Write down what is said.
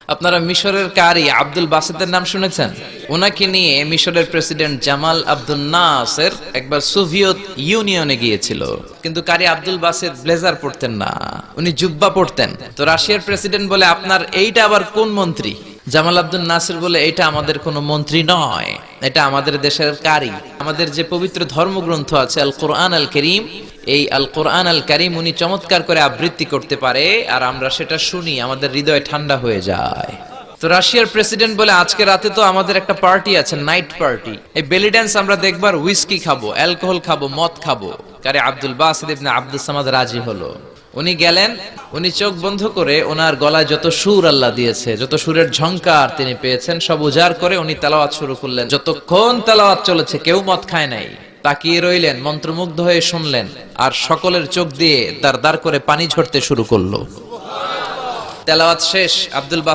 আপনারা মিশরের কারি আব্দুল বাসেতের নাম শুনেছেন? ওনাকে নিয়ে মিশরের প্রেসিডেন্ট জামাল আব্দুল নাসের একবার সোভিয়েত ইউনিয়নে গিয়েছিল, কিন্তু কারি আব্দুল বাসেত ব্লেজার পরতেন না, উনি জুব্বা পরতেন। তো রাশিয়ার প্রেসিডেন্ট বলে, আপনার এইটা আবার কোন মন্ত্রী? জামাল আব্দুল নাসের বলে, এটা আমাদের কোনো মন্ত্রী নয়, এটা আমাদের দেশের কারি। আমাদের যে পবিত্র ধর্মগ্রন্থ আছে আল কোরআন আল করিম, এই আল কোরআন আল কারীম উনি চমৎকার করে আবৃত্তি করতে পারে, আর আমরা সেটা শুনি, আমাদের হৃদয় ঠান্ডা হয়ে যায়। তো রাশিয়ার প্রেসিডেন্ট বলে, আজকে রাতে তো আমাদের একটা পার্টি আছে, নাইট পার্টি, এই বেলি ড্যান্স আমরা দেখবার, হুইস্কি খাবো, অ্যালকোহল খাবো, মদ খাবো। কারি আব্দুল বাসিত ইবনে আব্দুস সামাদ রাজি হলো। উনি গেলেন, উনি চোখ বন্ধ করে ওনার গলায় যত সুর আল্লাহ দিয়েছে, যত সুরের ঝংকার তিনি পেয়েছেন, সব উজাড় করে উনি তেলাওয়াত শুরু করলেন। যতক্ষণ তেলাওয়াত চলেছে কেউ মদ খায় নাই, তাকিয়ে রইলেন, মন্ত্রমুগ্ধ হয়ে শুনলেন, আর সকলের চোখ দিয়ে দার দার করে পানি ঝরতে শুরু করলো। তেলাওয়াত শেষ, আব্দুল বাসিত